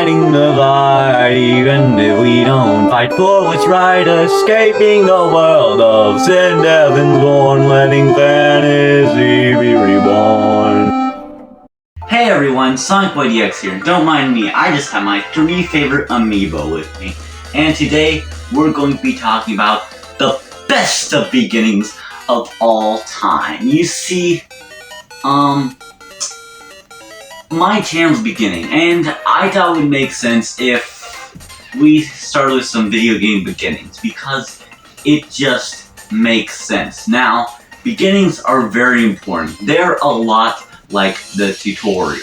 fighting the fight, even if we don't fight for what's right, escaping the world of sin, death, and scorn, letting fantasy be reborn. Hey everyone, SonicboyDX here. Don't mind me, I just have my 3 favorite amiibo with me. And today, we're going to be talking about the best of beginnings of all time. You see, my channel's beginning, and I thought it would make sense if we started with some video game beginnings, because it just makes sense. Now, beginnings are very important. They're a lot like the tutorial,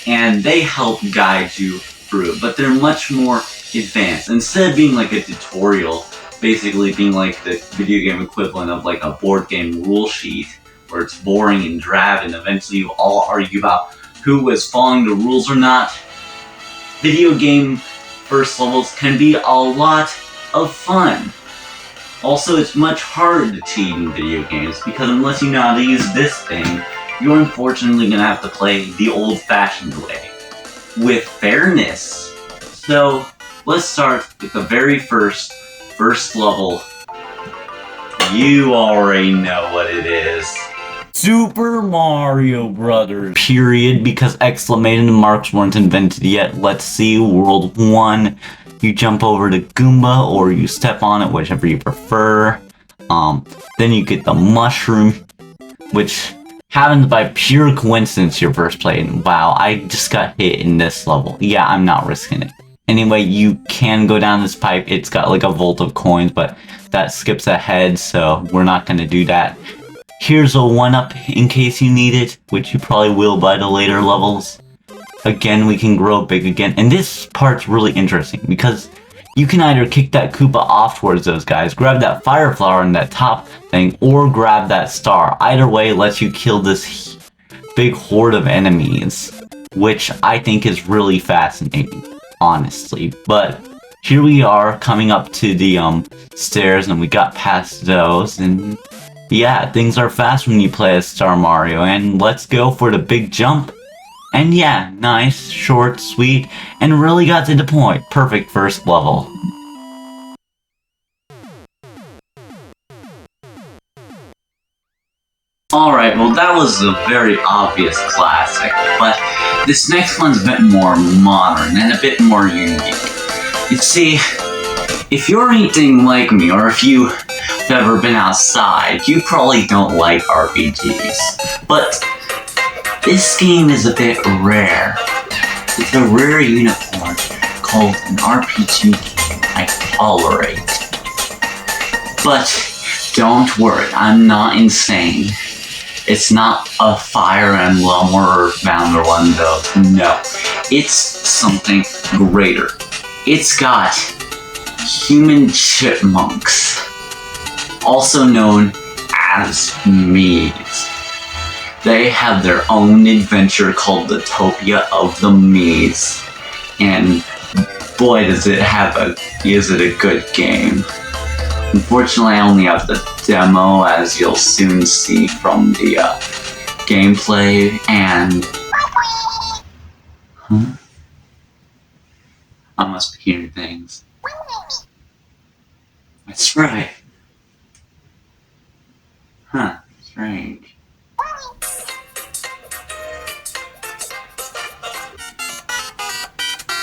and they help guide you through, but they're much more advanced. Instead of being like a tutorial, basically being like the video game equivalent of like a board game rule sheet, where it's boring and drab and eventually you all argue about who is following the rules or not, video game first levels can be a lot of fun. Also, it's much harder to cheat in video games, because unless you know how to use this thing, you're unfortunately gonna have to play the old-fashioned way, with fairness. So, let's start with the very first level. You already know what it is. Super Mario Brothers. Period, because exclamation marks weren't invented yet. Let's see, World 1. You jump over to Goomba, or you step on it, whichever you prefer. Then you get the mushroom, which happens by pure coincidence your first play. And wow, I just got hit in this level. Yeah, I'm not risking it. Anyway, you can go down this pipe. It's got like a vault of coins, but that skips ahead, so we're not gonna do that. Here's a 1-up in case you need it, which you probably will by the later levels. Again, we can grow big again. And this part's really interesting, because you can either kick that Koopa off towards those guys, grab that fire flower in that top thing, or grab that star. Either way lets you kill this big horde of enemies, which I think is really fascinating, honestly. But here we are coming up to the stairs, and we got past those, and yeah, things are fast when you play as Star Mario, and let's go for the big jump. And yeah, nice, short, sweet, and really got to the point. Perfect first level. Alright, well that was a very obvious classic, but this next one's a bit more modern and a bit more unique. You see, if you're anything like me, or if you've ever been outside, you probably don't like RPGs. But this game is a bit rare. It's a rare unicorn called an RPG game I tolerate. But don't worry, I'm not insane. It's not a Fire Emblem or Earthbound or one of those. No, it's something greater. It's got human chipmunks, also known as Mees. They have their own adventure called the Topia of the Mees, and boy is it a good game. Unfortunately, I only have the demo, as you'll soon see from the gameplay, and I must be hearing things. That's right. Huh, strange.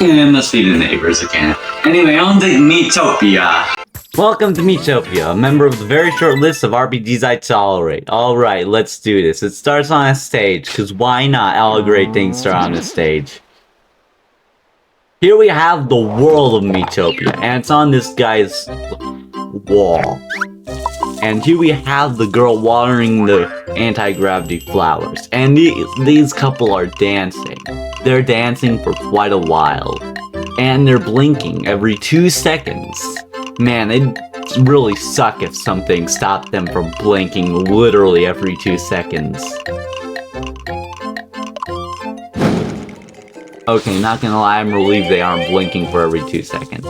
Yeah, it must be the neighbors again. Anyway, on to Miitopia. Welcome to Miitopia, a member of the very short list of RPGs I tolerate. Alright, let's do this. It starts on a stage, because why not? All great things start on a stage. Here we have the world of Miitopia, and it's on this guy's wall. And here we have the girl watering the anti-gravity flowers. And these couple are dancing. They're dancing for quite a while. And they're blinking every 2 seconds. Man, it'd really suck if something stopped them from blinking literally every 2 seconds. Okay, not gonna lie, I'm relieved they aren't blinking for every 2 seconds.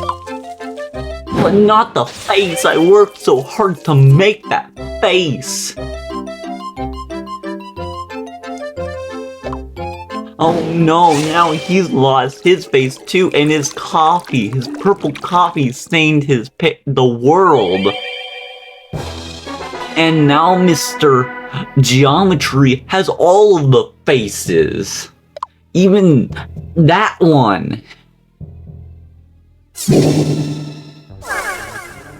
But not the face! I worked so hard to make that face! Oh no, now he's lost his face too, and his coffee, his purple coffee stained the world. And now Mr. Geometry has all of the faces. Even that one.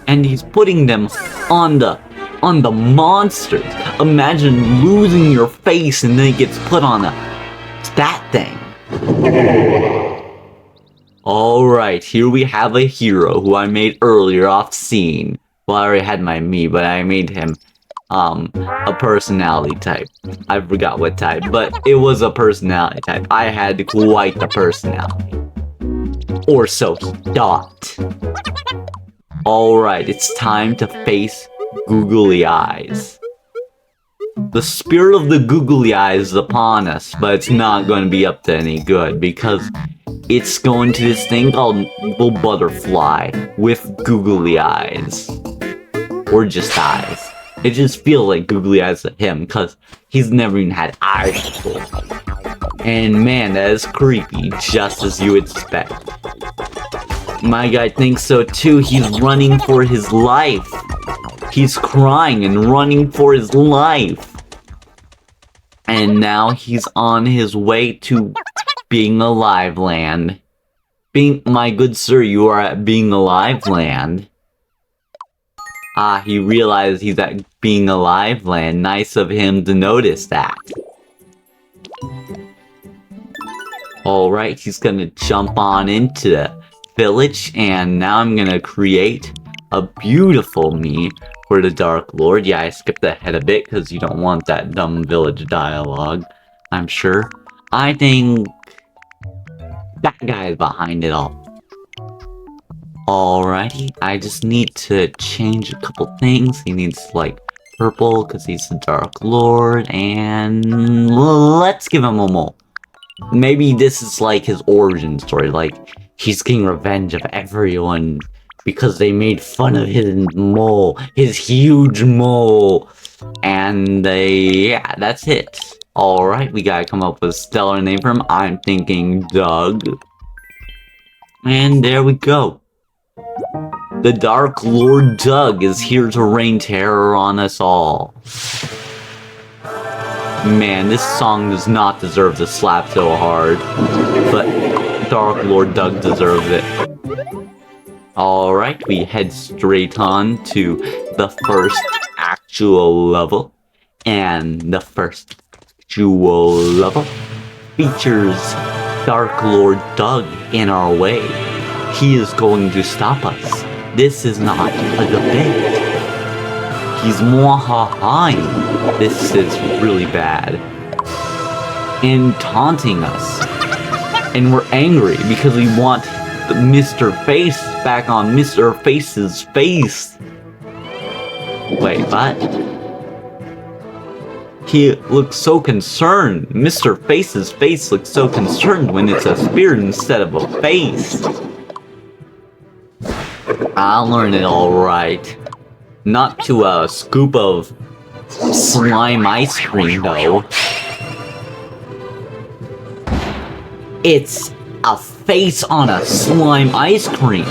And he's putting them on the monsters. Imagine losing your face and then it gets put on that thing. Alright, here we have a hero who I made earlier off scene. Well, I already had my me, but I made him a personality type. I forgot what type, but it was a personality type. I had quite the personality. Or so he thought. Alright, it's time to face Googly Eyes. The spirit of the Googly Eyes is upon us, but it's not going to be up to any good because it's going to this thing called Evil Butterfly with Googly Eyes. Or just eyes. It just feels like Googly Eyes to him because he's never even had eyes before. And man, that is creepy, just as you would expect. My guy thinks so too. He's running for his life. He's crying and running for his life. And now he's on his way to Being Alive Land. My good sir, you are at Being Alive Land. Ah, he realized he's at Being Alive Land. Nice of him to notice that. Alright, he's gonna jump on into the village, and now I'm gonna create a beautiful me for the Dark Lord. Yeah, I skipped ahead a bit because you don't want that dumb village dialogue, I'm sure. I think that guy is behind it all. Alrighty, I just need to change a couple things. He needs, like, purple because he's the Dark Lord, and let's give him a mole. Maybe this is, like, his origin story, like, he's getting revenge of everyone because they made fun of his mole, his huge mole, and yeah, that's it. Alright, we gotta come up with a stellar name for him. I'm thinking Doug. And there we go. The Dark Lord Doug is here to rain terror on us all. Man, this song does not deserve to slap so hard, but Dark Lord Doug deserves it. Alright, we head straight on to the first actual level, and the first actual level features Dark Lord Doug in our way. He is going to stop us. This is not a debate. He's mwahahaing. This is really bad. And taunting us. And we're angry because we want Mr. Face back on Mr. Face's face. Wait, what? He looks so concerned. Mr. Face's face looks so concerned when it's a spirit instead of a face. I'll learn it alright. Not to a scoop of slime ice cream, though. It's a face on a slime ice cream.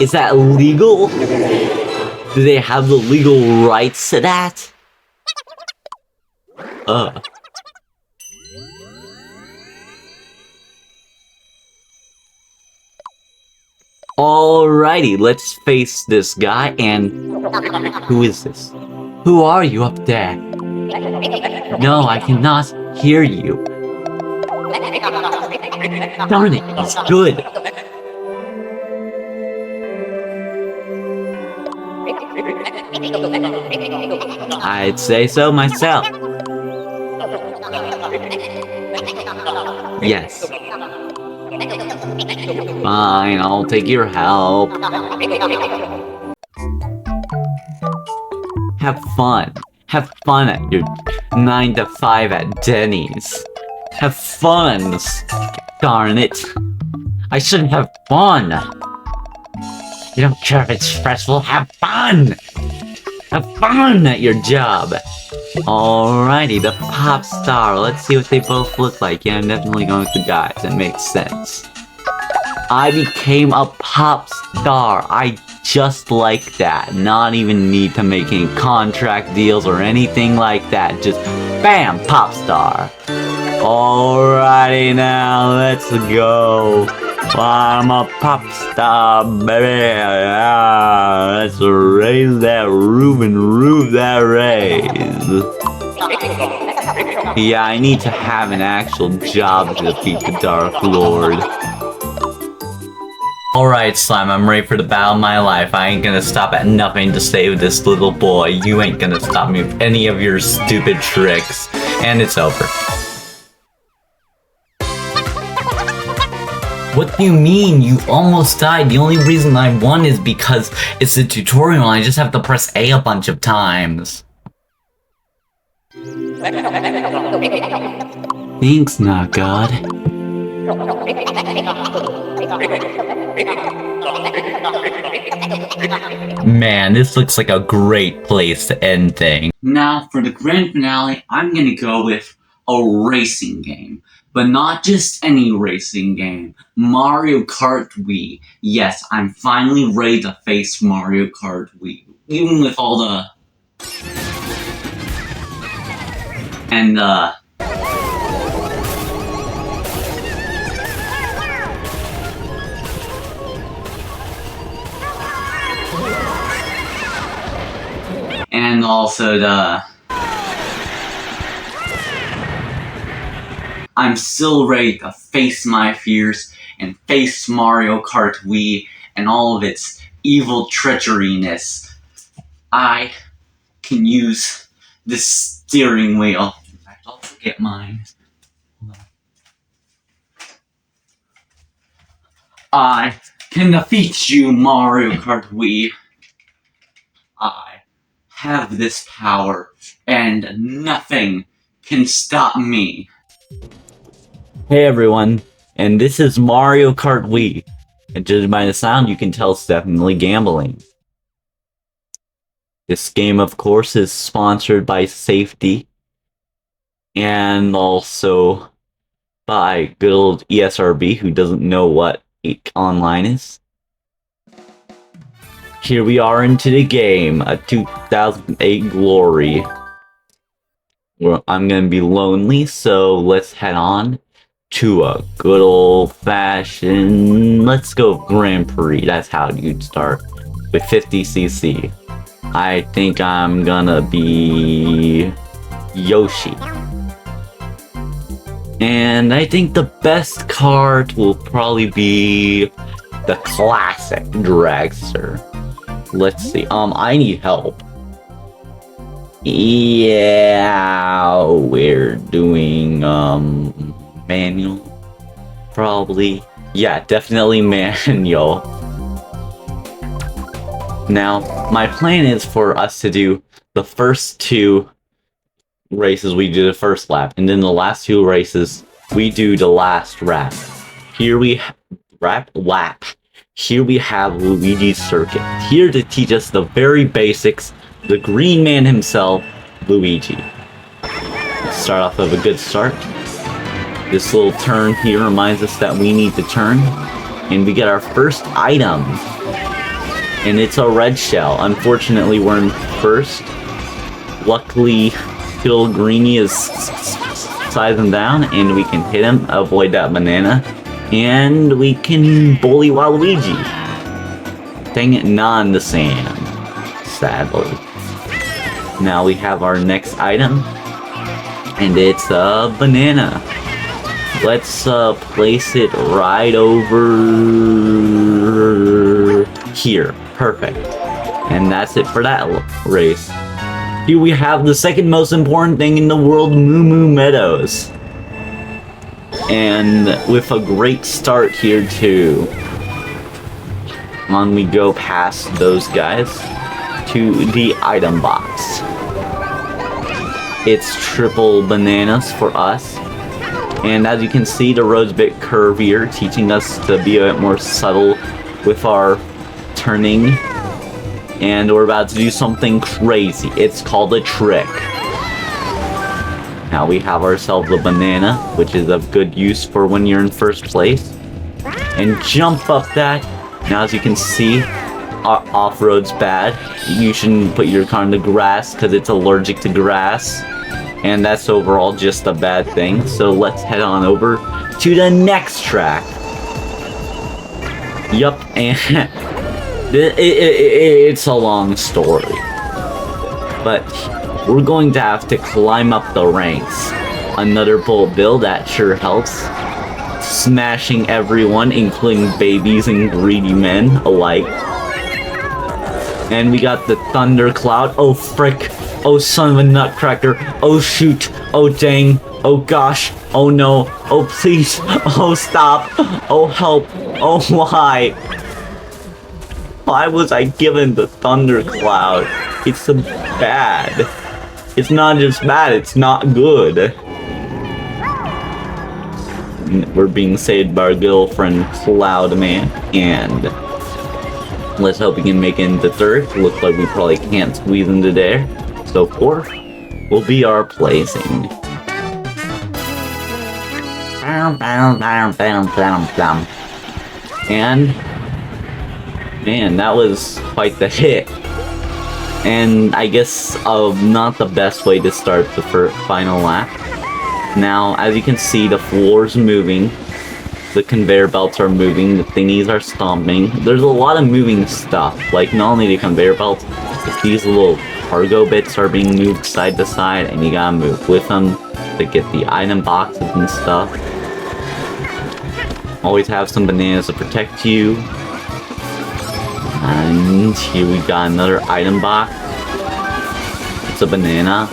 Is that legal? Do they have the legal rights to that? Alrighty, let's face this guy, and who is this? Who are you up there? No, I cannot hear you. Darn it, he's good. I'd say so myself. Yes. Fine, I'll take your help. Have fun. Have fun at your 9 to 5 at Denny's. Have fun. Darn it. I shouldn't have fun. You don't care if it's stressful. Have fun. Have fun at your job. Alrighty, the pop star. Let's see what they both look like. Yeah, I'm definitely going with the guys. It makes sense. I became a pop star. I just like that. Not even need to make any contract deals or anything like that. Just bam, pop star. Alrighty now, let's go. I'm a pop star, baby. Yeah, let's raise that roof and roof that raise. Yeah, I need to have an actual job to defeat the Dark Lord. Alright, Slime, I'm ready for the battle of my life. I ain't gonna stop at nothing to save this little boy. You ain't gonna stop me with any of your stupid tricks. And it's over. What do you mean? You almost died. The only reason I won is because it's a tutorial and I just have to press A a bunch of times. Thanks, not God. Man, this looks like a great place to end things. Now, for the grand finale, I'm gonna go with a racing game. But not just any racing game. Mario Kart Wii. Yes, I'm finally ready to face Mario Kart Wii. Even with all the... And, and also the... I'm still ready to face my fears and face Mario Kart Wii and all of its evil treacheryness. I can use this steering wheel. In fact, I'll forget mine. I can defeat you, Mario Kart Wii. I have this power, and nothing can stop me. Hey everyone, and this is Mario Kart Wii. And judging by the sound, you can tell it's definitely gambling. This game, of course, is sponsored by Safety. And also by good old ESRB, who doesn't know what online is. Here we are into the game, a 2008 glory. Well, I'm gonna be lonely, so let's head on to a good old-fashioned, let's go Grand Prix. That's how you'd start with 50cc. I think I'm gonna be Yoshi. And I think the best cart will probably be the classic dragster. Let's see, I need help. Yeah, we're doing, manual, probably. Yeah, definitely manual. Now, my plan is for us to do the first two races, we do the first lap, and then the last two races, we do the last lap. Here we lap. Here we have Luigi's Circuit, here to teach us the very basics, the green man himself, Luigi. Let's start off with a good start. This little turn here reminds us that we need to turn, and we get our first item. And it's a red shell. Unfortunately, we're in first. Luckily, Phil Greeny is sizing down, and we can hit him, avoid that banana, and we can bully Waluigi. Dang it, not in the sand, sadly. Now we have our next item, and it's a banana. Let's place it right over here. Perfect. And that's it for that race. Here we have the second most important thing in the world, Moo Moo Meadows. And with a great start here too. On we go past those guys to the item box. It's triple bananas for us. And as you can see, the road's a bit curvier, teaching us to be a bit more subtle with our turning. And we're about to do something crazy. It's called a trick. Now we have ourselves a banana, which is of good use for when you're in first place. And jump up that. Now as you can see, off-road's bad. You shouldn't put your car in the grass because it's allergic to grass. And that's overall just a bad thing. So let's head on over to the next track. Yup, and it's a long story. But we're going to have to climb up the ranks. Another bullet bill, that sure helps. Smashing everyone, including babies and greedy men alike. And we got the thundercloud. Oh frick. Oh son of a nutcracker. Oh shoot. Oh dang. Oh gosh. Oh no. Oh please. Oh stop. Oh help. Oh why? Why was I given the thundercloud? It's so bad. It's not just bad, it's not good. We're being saved by our girlfriend Cloud Man, and let's hope we can make it into third. Looks like we probably can't squeeze into there. So fourth will be our placing. And man, that was quite the hit. And I guess not the best way to start the final lap. Now, as you can see, the floor's moving. The conveyor belts are moving. The thingies are stomping. There's a lot of moving stuff. Like, not only the conveyor belts, but these little cargo bits are being moved side to side, and you gotta move with them to get the item boxes and stuff. Always have some bananas to protect you. And here we got another item box. It's a banana.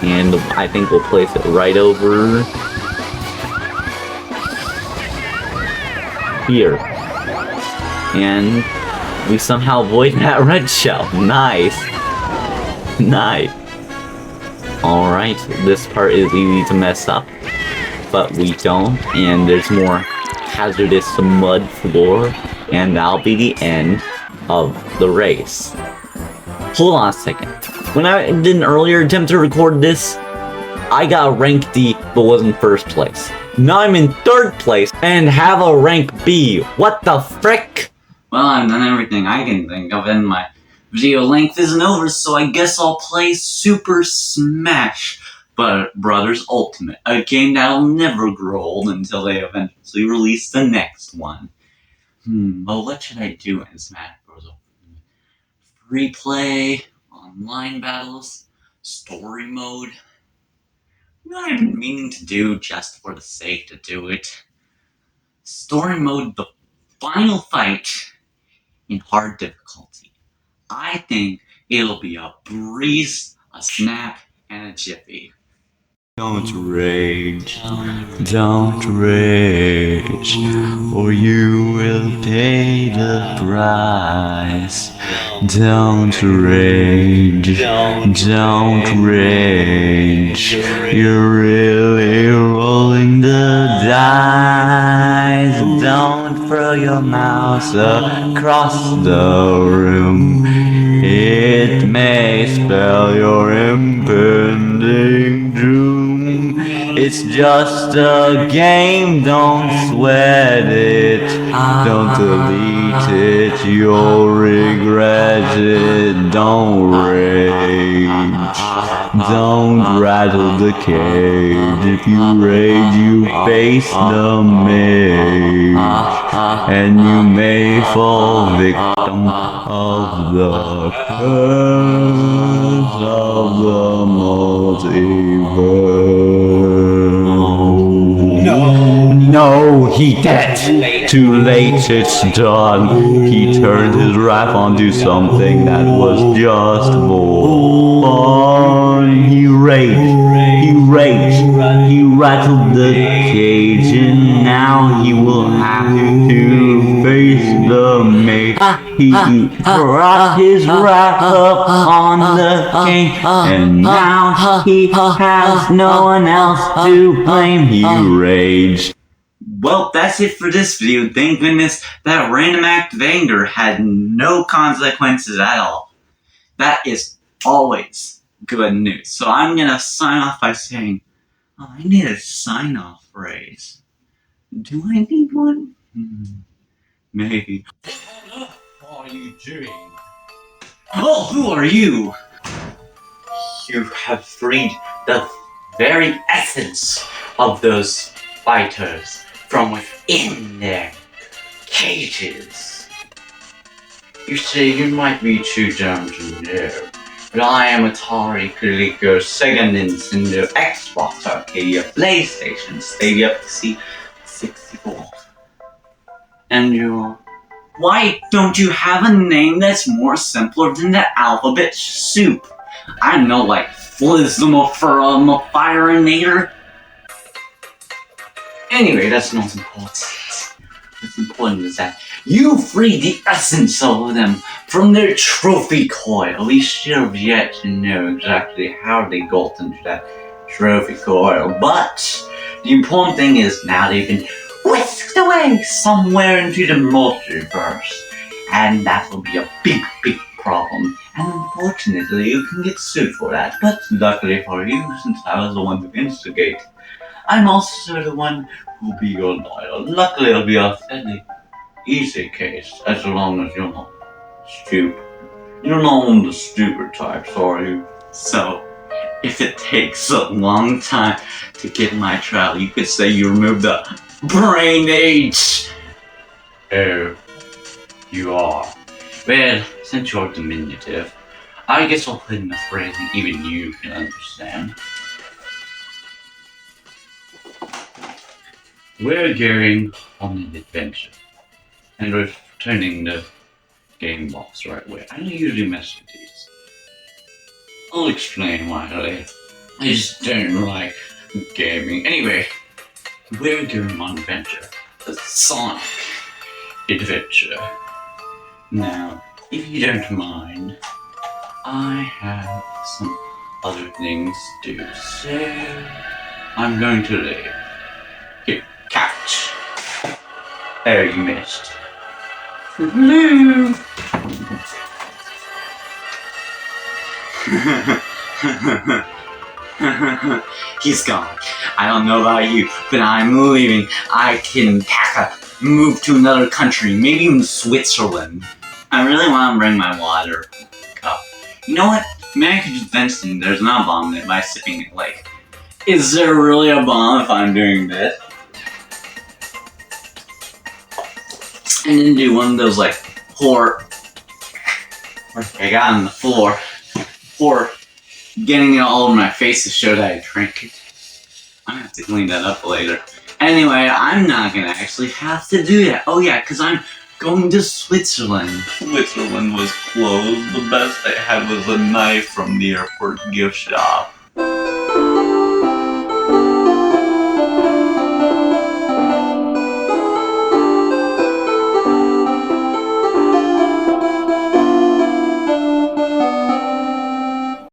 And I think we'll place it right over here. And we somehow avoid that red shell. Nice. Nice. Alright, this part is easy to mess up. But we don't. And there's more hazardous mud floor. And that'll be the end of the race. Hold on a second. When I did an earlier attempt to record this, I got rank D but was in first place. Now I'm in third place and have a rank B. What the frick? Well, I've done everything I can think of and my video length isn't over, so I guess I'll play Super Smash Brothers Ultimate, a game that'll never grow old until they eventually release the next one. Well, what should I do in Smash Bros. Ultimate? Free play, online battles, story mode. You know what I've been meaning to do just for the sake to do it? Story mode, the final fight in hard difficulty. I think it'll be a breeze, a snap, and a jiffy. Don't rage, or you will pay the price. Don't rage, you're really rolling the dice. Don't throw your mouse across the room. It may spell your impending doom. It's just a game, don't sweat it. Don't delete it, you'll regret it. Don't rage, don't rattle the cage. If you rage, you face the mage, and you may fall victim of the curse of the multiverse. No, he dead. Too late, it's done. He turned his wrath onto something that was just more fun. He rattled the cage, and now he will have to face the maze. He brought his wrath up on the king, and now he has no one else to blame. He raged. Well, that's it for this video. Thank goodness that random act of anger had no consequences at all. That is always good news. So I'm gonna sign off by saying, oh, I need a sign-off phrase. Do I need one? Maybe. What are you doing? Oh, who are you? You have freed the very essence of those fighters from within their cages. You say you might be too dumb to know, but I am Atari, Coleco, Sega, Nintendo, Xbox, Arcadia, PlayStation, Stadia, PC, 64. And you're... Why don't you have a name that's more simpler than the alphabet soup? I know, like Flizzmafurinator. Anyway, that's not important. What's important is that you freed the essence of them from their trophy coil. We still have yet to know exactly how they got into that trophy coil, but the important thing is now they've been whisked away somewhere into the multiverse, and that will be a big, big problem. And unfortunately, you can get sued for that. But luckily for you, since I was the one who instigated, I'm also the one who'll be your lawyer. Luckily, it'll be a fairly easy case, as long as you're not stupid. You're not one of the stupid types, are you? So, if it takes a long time to get my trial, you could say you removed the brain age. Oh, you are. Well, since you're diminutive, I guess I'll put in a phrase that even you can understand. We're going on an adventure, and we're returning the game box right away. I don't usually mess with these. I'll explain why later. I just don't like gaming. Anyway, we're going on an adventure. A Sonic adventure. Now, if you don't mind, I have some other things to do, so I'm going to leave. Here, couch. Oh, you missed. Hello. He's gone. I don't know about you, but I'm leaving. I can pack a move to another country, maybe even Switzerland. I really want to bring my water cup. You know what? Maybe I could just mention there's not a bomb in it by sipping it. Like, is there really a bomb if I'm doing this? And then do one of those like I got on the floor, pour getting it all over my face to show that I drank it. I'm gonna have to clean that up later. Anyway, I'm not gonna actually have to do that. Oh yeah, because I'm going to Switzerland. Switzerland was closed. The best they had was a knife from the airport gift shop.